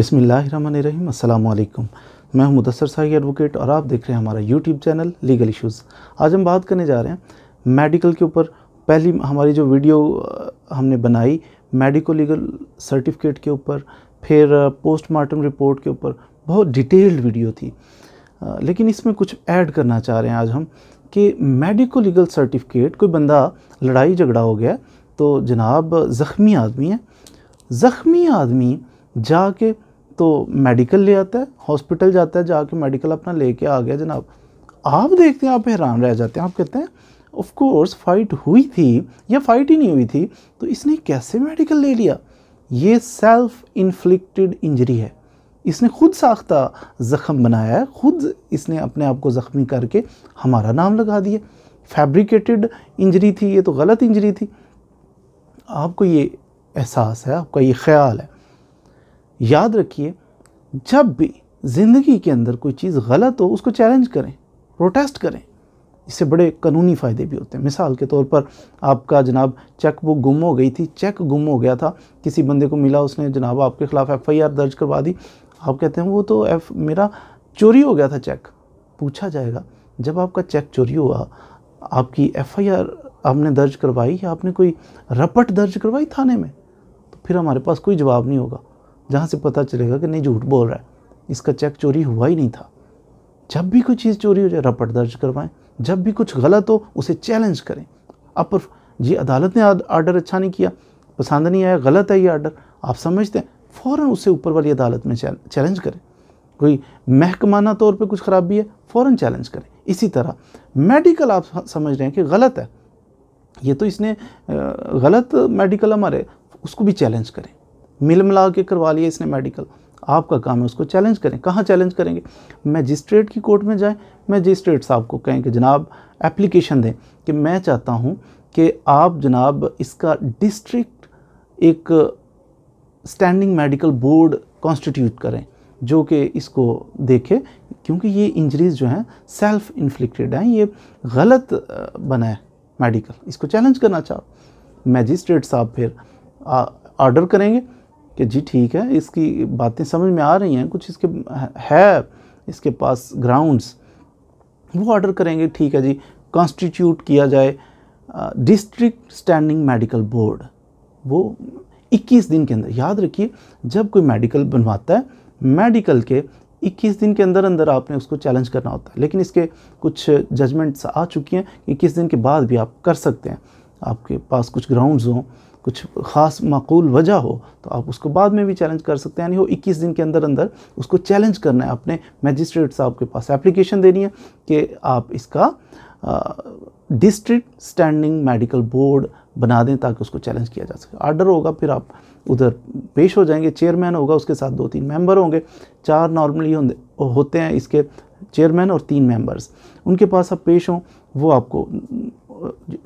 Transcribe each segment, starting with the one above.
बिस्मिल्लाहिर्रहमानिर्रहीम। अस्सलाम वालेकुम। मैं हूं मुदस्सर साही एडवोकेट और आप देख रहे हैं हमारा यूट्यूब चैनल लीगल इश्यूज़। आज हम बात करने जा रहे हैं मेडिकल के ऊपर। पहली हमारी जो वीडियो हमने बनाई मेडिको लीगल सर्टिफिकेट के ऊपर, फिर पोस्टमार्टम रिपोर्ट के ऊपर, बहुत डिटेल्ड वीडियो थी। लेकिन इसमें कुछ ऐड करना चाह रहे हैं आज हम कि मेडिको लीगल सर्टिफिकेट, कोई बंदा लड़ाई झगड़ा हो गया तो जनाब ज़ख्मी आदमी है, ज़ख्मी आदमी जाके तो मेडिकल ले आता है, हॉस्पिटल जाता है, जाके मेडिकल अपना लेके आ गया जनाब। आप देखते हैं, आप हैरान रह जाते हैं, आप कहते हैं ऑफ कोर्स फ़ाइट हुई थी या फ़ाइट ही नहीं हुई थी तो इसने कैसे मेडिकल ले लिया। ये सेल्फ इन्फ्लिक्टेड इंजरी है, इसने खुद साख्ता ज़ख़म बनाया है, खुद इसने अपने आप को ज़ख्मी करके हमारा नाम लगा दिया। फैब्रिकेटेड इंजरी थी, ये तो गलत इंजरी थी। आपको ये एहसास है, आपका ये ख्याल है। याद रखिए, जब भी ज़िंदगी के अंदर कोई चीज़ गलत हो उसको चैलेंज करें, प्रोटेस्ट करें। इससे बड़े कानूनी फ़ायदे भी होते हैं। मिसाल के तौर पर आपका जनाब चेक बुक गुम हो गई थी, चेक गुम हो गया था, किसी बंदे को मिला, उसने जनाब आपके ख़िलाफ़ FIR दर्ज करवा दी। आप कहते हैं वो तो मेरा चोरी हो गया था चेक। पूछा जाएगा जब आपका चेक चोरी हुआ, आपकी FIR आपने दर्ज करवाई या आपने कोई रपट दर्ज करवाई थाने में? तो फिर हमारे पास कोई जवाब नहीं होगा, जहाँ से पता चलेगा कि नहीं, झूठ बोल रहा है, इसका चेक चोरी हुआ ही नहीं था। जब भी कोई चीज़ चोरी हो जाए रपट दर्ज करवाएं, जब भी कुछ गलत हो उसे चैलेंज करें। अब जी अदालत ने आर्डर अच्छा नहीं किया, पसंद नहीं आया, गलत है ये आर्डर, आप समझते हैं, फ़ौरन उससे ऊपर वाली अदालत में चैलेंज करें। कोई महकमाना तौर पे कुछ ख़राबी है, फ़ौरन चैलेंज करें। इसी तरह मेडिकल आप समझ रहे हैं कि गलत है, ये तो इसने गलत मेडिकल हमारे, उसको भी चैलेंज करें। मिल मिला के करवा लिया इसने मेडिकल, आपका काम है उसको चैलेंज करें। कहाँ चैलेंज करेंगे? मैजिस्ट्रेट की कोर्ट में जाएं, मैजिस्ट्रेट साहब को कहें कि जनाब एप्लीकेशन दें कि मैं चाहता हूँ कि आप जनाब इसका डिस्ट्रिक्ट एक स्टैंडिंग मेडिकल बोर्ड कॉन्स्टिट्यूट करें जो कि इसको देखे, क्योंकि ये इंजरीज़ जो हैं सेल्फ इन्फ्लिक्टेड हैं, ये गलत बना है मेडिकल, इसको चैलेंज करना चाहो। मैजिस्ट्रेट साहब फिर ऑर्डर करेंगे कि जी ठीक है, इसकी बातें समझ में आ रही हैं, कुछ इसके है इसके पास ग्राउंड्स, वो ऑर्डर करेंगे, ठीक है जी, कॉन्स्टिट्यूट किया जाए डिस्ट्रिक्ट स्टैंडिंग मेडिकल बोर्ड। वो 21 दिन के अंदर, याद रखिए, जब कोई मेडिकल बनवाता है, मेडिकल के 21 दिन के अंदर अंदर आपने उसको चैलेंज करना होता है। लेकिन इसके कुछ जजमेंट्स आ चुकी हैं, 21 दिन के बाद भी आप कर सकते हैं। आपके पास कुछ ग्राउंड्स हों, कुछ ख़ास माकूल वजह हो, तो आप उसको बाद में भी चैलेंज कर सकते हैं। यानी वो 21 दिन के अंदर अंदर उसको चैलेंज करना है। अपने मैजिस्ट्रेट साहब के पास एप्लीकेशन देनी है कि आप इसका डिस्ट्रिक्ट स्टैंडिंग मेडिकल बोर्ड बना दें ताकि उसको चैलेंज किया जा सके। ऑर्डर होगा, फिर आप उधर पेश हो जाएंगे, चेयरमैन होगा, उसके साथ 2-3 मेंबर होंगे, 4 नॉर्मली होते हैं इसके, चेयरमैन और 3 मेंबर्स। उनके पास आप पेश हों, वो आपको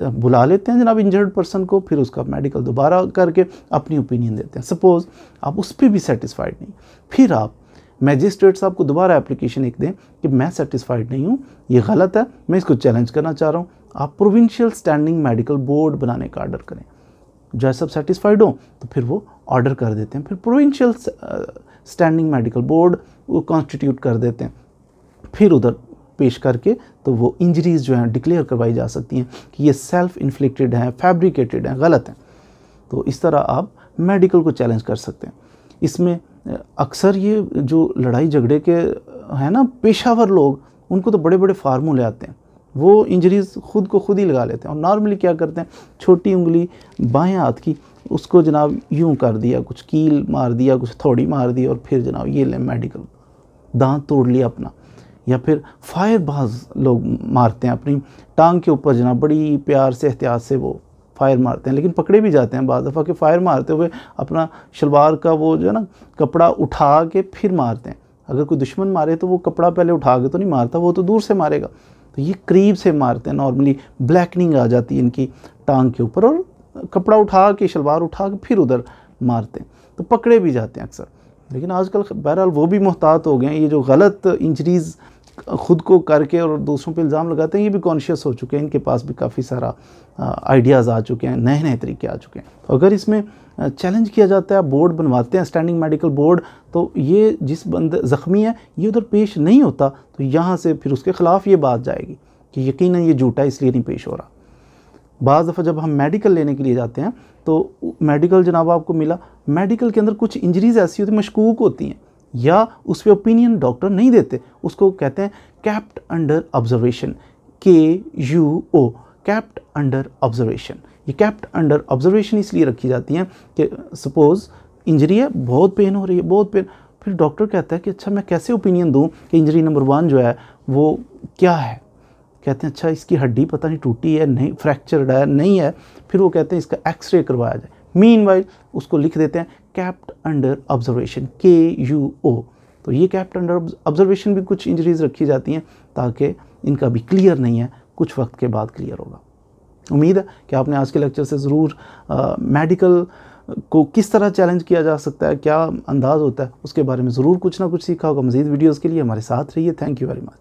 बुला लेते हैं जनाब इंजर्ड पर्सन को, फिर उसका मेडिकल दोबारा करके अपनी ओपिनियन देते हैं। सपोज़ आप उस पर भी सेटिस्फाइड नहीं, फिर आप मैजिस्ट्रेट साहब को दोबारा एप्लीकेशन एक दें कि मैं सेटिस्फाइड नहीं हूँ, ये गलत है, मैं इसको चैलेंज करना चाह रहा हूँ। आप प्रोविंशियल स्टैंडिंग मेडिकल बोर्ड बनाने का ऑर्डर करें। जैसे सब सेटिस्फाइड हो तो फिर वो ऑर्डर कर देते हैं, फिर प्रोविंशियल स्टैंडिंग मेडिकल बोर्ड वो कॉन्स्टिट्यूट कर देते हैं। फिर उधर पेश करके तो वो इंजरीज़ जो हैं डिक्लेयर करवाई जा सकती हैं कि ये सेल्फ इन्फ्लिक्टेड हैं, फैब्रिकेटेड हैं, गलत हैं। तो इस तरह आप मेडिकल को चैलेंज कर सकते हैं। इसमें अक्सर ये जो लड़ाई झगड़े के हैं ना पेशावर लोग, उनको तो बड़े बड़े फार्मूले आते हैं, वो इंजरीज़ खुद को खुद ही लगा लेते हैं। और नॉर्मली क्या करते हैं, छोटी उंगली बाएं हाथ की, उसको जनाब यूँ कर दिया, कुछ कील मार दिया, कुछ थोड़ी मार दी, और फिर जनाब ये ले मेडिकल, दांत तोड़ लिया अपना। या फिर फायरबाज लोग मारते हैं अपनी टांग के ऊपर, जनाब बड़ी प्यार से एहतियात से वो फायर मारते हैं, लेकिन पकड़े भी जाते हैं बाज़ दफ़ा कि फायर मारते हुए अपना शलवार का वो जो है ना कपड़ा उठा के फिर मारते हैं। अगर कोई दुश्मन मारे तो वो कपड़ा पहले उठा के तो नहीं मारता, वो तो दूर से मारेगा। तो ये करीब से मारते हैं, नॉर्मली ब्लैकनिंग आ जाती है इनकी टांग के ऊपर, और कपड़ा उठा के, शलवार उठा के फिर उधर मारते हैं, तो पकड़े भी जाते हैं अक्सर। लेकिन आजकल बहरहाल वो भी मोहतात हो गए हैं। ये जो गलत इंजरीज़ ख़ुद को करके और दूसरों पे इल्ज़ाम लगाते हैं, ये भी कॉन्शियस हो चुके हैं, इनके पास भी काफ़ी सारा आइडियाज़ आ चुके हैं, नए नए तरीके आ चुके हैं। तो अगर इसमें चैलेंज किया जाता है, बोर्ड बनवाते हैं स्टैंडिंग मेडिकल बोर्ड, तो ये जिस बंदे ज़ख्मी है ये उधर पेश नहीं होता, तो यहाँ से फिर उसके ख़िलाफ़ ये बात जाएगी कि यकीनन ये झूठा है इसलिए नहीं पेश हो रहा। बाज़ दफ़ा जब हम मेडिकल लेने के लिए जाते हैं तो मेडिकल जनाब आपको मिला, मेडिकल के अंदर कुछ इंजरीज़ ऐसी होती मशकूक होती हैं या उस पर ओपिनियन डॉक्टर नहीं देते, उसको कहते हैं kept under observation, KUO, kept under observation. ये कैप्ट अंडर ऑब्जर्वेशन इसलिए रखी जाती हैं कि सपोज़ इंजरी है, बहुत पेन हो रही है, बहुत पेन, फिर डॉक्टर कहता है कि अच्छा मैं कैसे ओपिनियन दूं कि इंजरी नंबर 1 जो है वो क्या है। कहते हैं अच्छा इसकी हड्डी पता नहीं टूटी है, नहीं फ्रैक्चर्ड है, नहीं है, फिर वो कहते हैं इसका एक्सरे करवाया जाए। मीनवाइल उसको लिख देते हैं कैप्ट अंडर ऑब्जर्वेशन, KUO। तो ये कैप्ट अंडर ऑब्जर्वेशन भी कुछ इंजरीज़ रखी जाती हैं ताकि इनका भी क्लियर नहीं है, कुछ वक्त के बाद क्लियर होगा। उम्मीद है कि आपने आज के लेक्चर से ज़रूर मेडिकल को किस तरह चैलेंज किया जा सकता है, क्या अंदाज़ होता है, उसके बारे में ज़रूर कुछ ना कुछ सीखा होगा। मज़ीद वीडियोज़ के लिए हमारे साथ रहिए। Thank you very much.